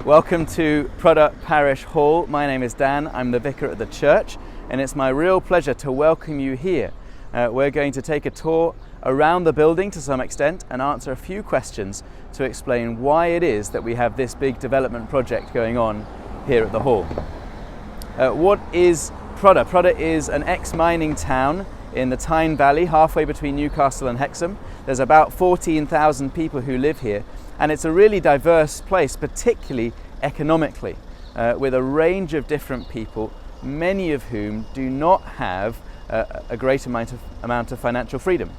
Welcome to Prada Parish Hall. My name is Dan, I'm the vicar at the church, and it's my real pleasure to welcome you here. We're going to take a tour around the building to some extent and answer a few questions to explain why it is that we have this big development project going on here at the Hall. What is Prada? Prada is an ex-mining town in the Tyne Valley, halfway between Newcastle and Hexham. There's about 14,000 people who live here, and it's a really diverse place, particularly economically, with a range of different people, many of whom do not have a great amount of financial freedom.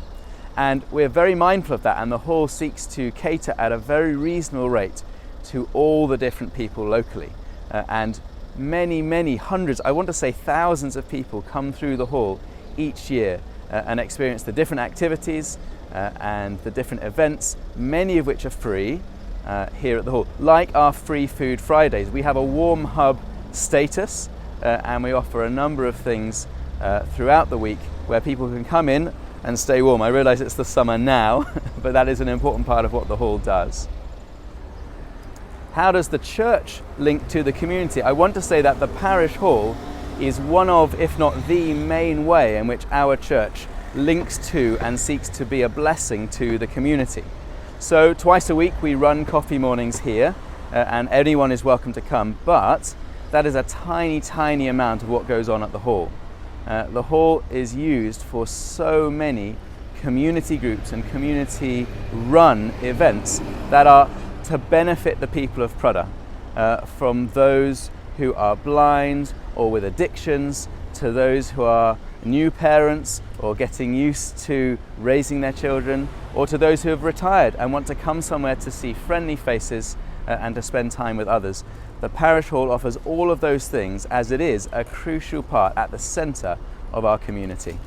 And we're very mindful of that, and the Hall seeks to cater at a very reasonable rate to all the different people locally. And many hundreds, I want to say thousands of people come through the Hall each year and experience the different activities and the different events, many of which are free here at the Hall. Like our Free Food Fridays, we have a warm hub status and we offer a number of things throughout the week where people can come in and stay warm. I realise it's the summer now, but that is an important part of what the Hall does. How does the church link to the community? I want to say that the Parish Hall is one of, if not the main way in which our church links to and seeks to be a blessing to the community. So twice a week we run coffee mornings here and anyone is welcome to come, but that is a tiny amount of what goes on at the Hall. The Hall is used for so many community groups and community run events that are to benefit the people of Prada, from those who are blind or with addictions to those who are new parents or getting used to raising their children, or to those who have retired and want to come somewhere to see friendly faces and to spend time with others. The Parish Hall offers all of those things, as it is a crucial part at the centre of our community.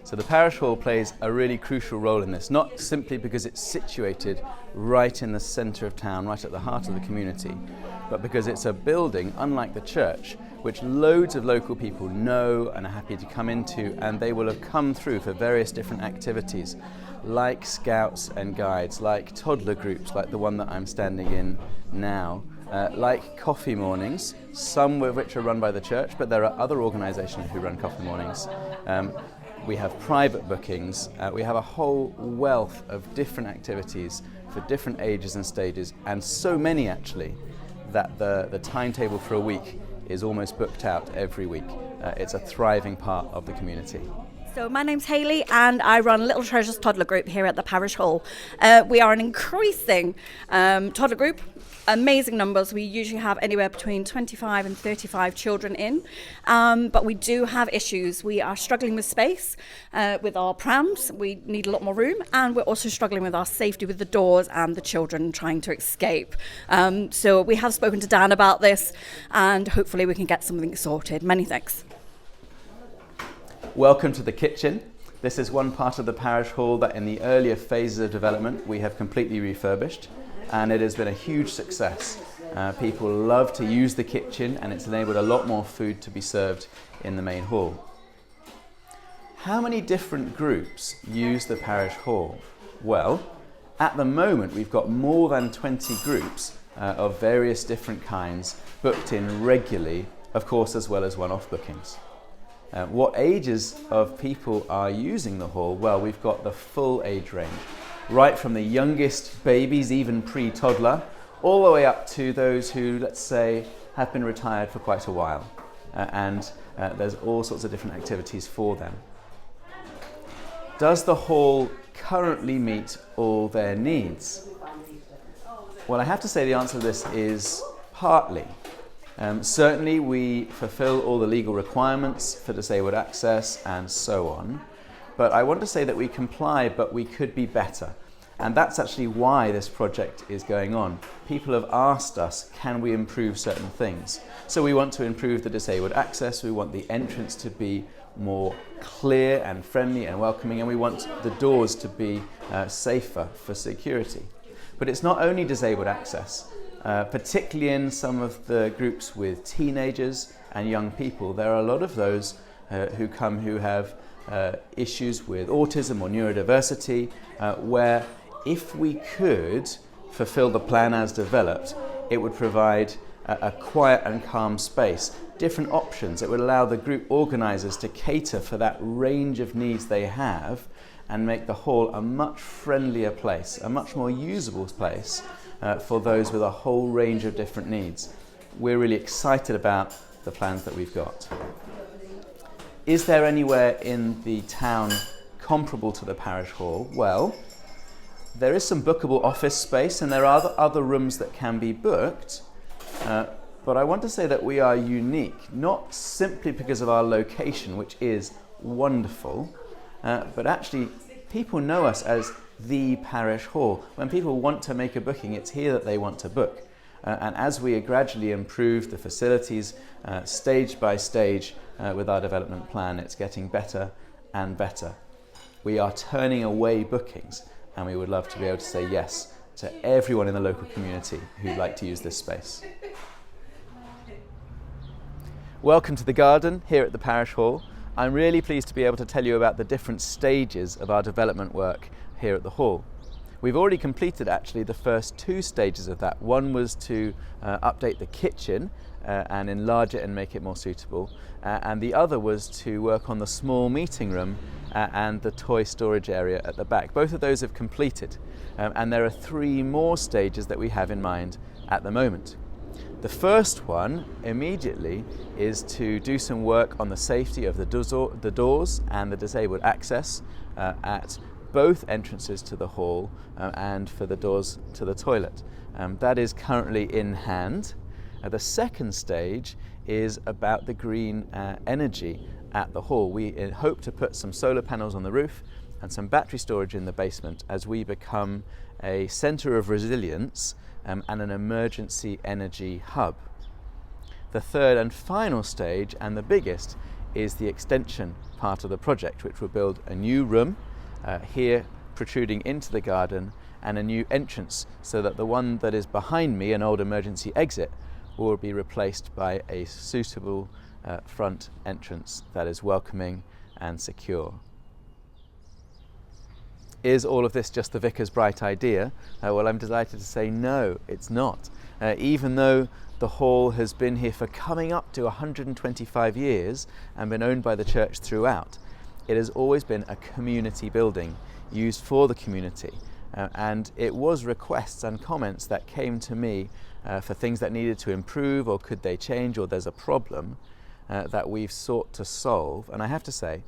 So the Parish Hall plays a really crucial role in this, not simply because it's situated right in the centre of town, right at the heart of the community, but because it's a building, unlike the church, which loads of local people know and are happy to come into, and they will have come through for various different activities, like scouts and guides, like toddler groups, like the one that I'm standing in now, like coffee mornings, some of which are run by the church, but there are other organisations who run coffee mornings. We have private bookings, we have a whole wealth of different activities for different ages and stages, and so many actually that the timetable for a week is almost booked out every week. It's a thriving part of the community. So my name's Hayley and I run Little Treasures Toddler Group here at the Parish Hall. We are an increasing toddler group, amazing numbers. We usually have anywhere between 25 and 35 children in, but we do have issues. We are struggling with space with our prams. We need a lot more room, and we're also struggling with our safety with the doors and the children trying to escape. So we have spoken to Dan about this, and hopefully we can get something sorted. Many thanks. Welcome to the kitchen. This is one part of the Parish Hall that in the earlier phases of development we have completely refurbished, and it has been a huge success. People love to use the kitchen, and it's enabled a lot more food to be served in the main hall. How many different groups use the Parish Hall? Well, at the moment we've got more than 20 groups of various different kinds booked in regularly, of course, as well as one-off bookings. What ages of people are using the Hall? Well, we've got the full age range, right from the youngest babies, even pre-toddler, all the way up to those who, let's say, have been retired for quite a while. And there's all sorts of different activities for them. Does the Hall currently meet all their needs? Well, I have to say the answer to this is partly. Certainly we fulfill all the legal requirements for disabled access and so on, but I want to say that we comply, but we could be better. And that's actually why this project is going on. People have asked us, can we improve certain things? So we want to improve the disabled access, we want the entrance to be more clear and friendly and welcoming, and we want the doors to be safer for security. But it's not only disabled access. Particularly in some of the groups with teenagers and young people, there are a lot of those who come who have issues with autism or neurodiversity, where if we could fulfill the plan as developed, it would provide a quiet and calm space, different options. It would allow the group organisers to cater for that range of needs they have and make the hall a much friendlier place, a much more usable place for those with a whole range of different needs. We're really excited about the plans that we've got. Is there anywhere in the town comparable to the parish hall? Well, there is some bookable office space and there are other rooms that can be booked, but I want to say that we are unique, not simply because of our location, which is wonderful, but actually people know us as the parish hall. When people want to make a booking, it's here that they want to book. And as we gradually improve the facilities stage by stage with our development plan, it's getting better and better. We are turning away bookings, and we would love to be able to say yes to everyone in the local community who'd like to use this space. Welcome to the garden here at the parish hall. I'm really pleased to be able to tell you about the different stages of our development work here at the hall. We've already completed actually the first 2 stages of that. One was to update the kitchen and enlarge it and make it more suitable, and the other was to work on the small meeting room and the toy storage area at the back. Both of those have completed, and there are 3 more stages that we have in mind at the moment. The first one immediately is to do some work on the safety of the doors and the disabled access at both entrances to the hall and for the doors to the toilet. That is currently in hand. The second stage is about the green energy at the hall. We hope to put some solar panels on the roof and some battery storage in the basement as we become a centre of resilience and an emergency energy hub. The third and final stage, and the biggest, is the extension part of the project, which will build a new room here protruding into the garden and a new entrance, so that the one that is behind me, an old emergency exit, will be replaced by a suitable front entrance that is welcoming and secure. Is all of this just the vicar's bright idea? Well, I'm delighted to say no, it's not. Even though the hall has been here for coming up to 125 years and been owned by the church throughout, it has always been a community building used for the community. And it was requests and comments that came to me for things that needed to improve, or could they change, or there's a problem that we've sought to solve. And I have to say,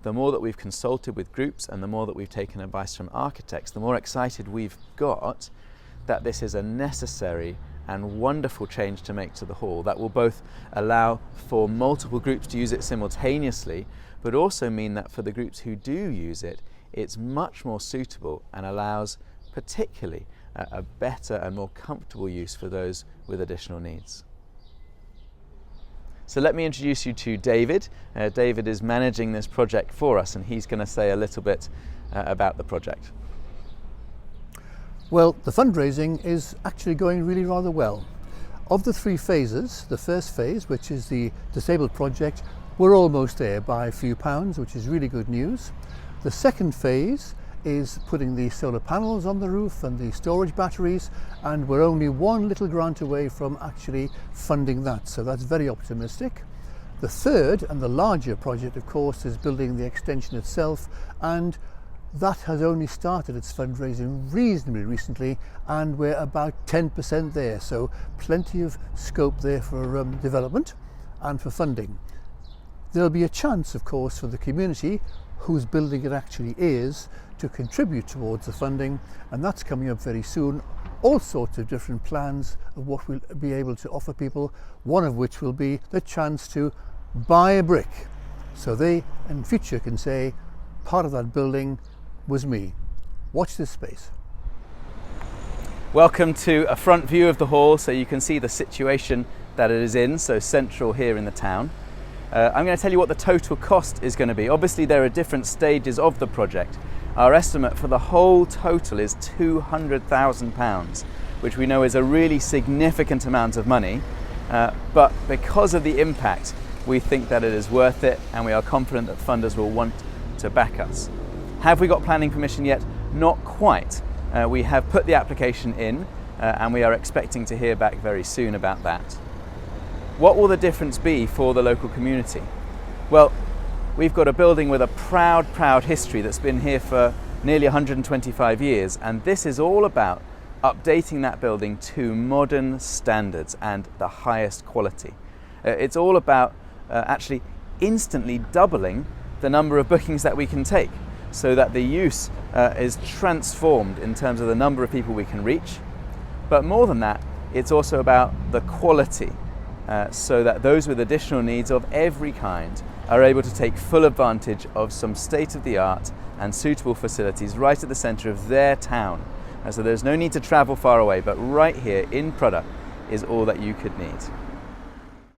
the more that we've consulted with groups and the more that we've taken advice from architects, the more excited we've got that this is a necessary and wonderful change to make to the hall that will both allow for multiple groups to use it simultaneously, but also mean that for the groups who do use it, it's much more suitable and allows particularly a better and more comfortable use for those with additional needs. So let me introduce you to David. David is managing this project for us, and he's going to say a little bit about the project. Well, the fundraising is actually going really rather well. Of the 3 phases, the first phase, which is the disabled project, we're almost there by a few pounds, which is really good news. The second phase is putting the solar panels on the roof and the storage batteries, and we're only one little grant away from actually funding that, so that's very optimistic. The third and the larger project, of course, is building the extension itself, and that has only started its fundraising reasonably recently, and we're about 10% there, so plenty of scope there for development and for funding. There'll be a chance, of course, for the community whose building it actually is to contribute towards the funding, and that's coming up very soon. All sorts of different plans of what we'll be able to offer people, one of which will be the chance to buy a brick, so they in future can say part of that building was me. Watch this space. Welcome to a front view of the hall, so you can see the situation that it is in, so central here in the town. I'm going to tell you what the total cost is going to be. Obviously there are different stages of the project. Our estimate for the whole total is £200,000, which we know is a really significant amount of money, but because of the impact, we think that it is worth it, and we are confident that funders will want to back us. Have we got planning permission yet? Not quite. We have put the application in, and we are expecting to hear back very soon about that. What will the difference be for the local community? Well, we've got a building with a proud history that's been here for nearly 125 years, and this is all about updating that building to modern standards and the highest quality. It's all about actually instantly doubling the number of bookings that we can take, so that the use is transformed in terms of the number of people we can reach. But more than that, it's also about the quality, so that those with additional needs of every kind are able to take full advantage of some state-of-the-art and suitable facilities right at the centre of their town. So there's no need to travel far away, but right here in Prudhoe is all that you could need.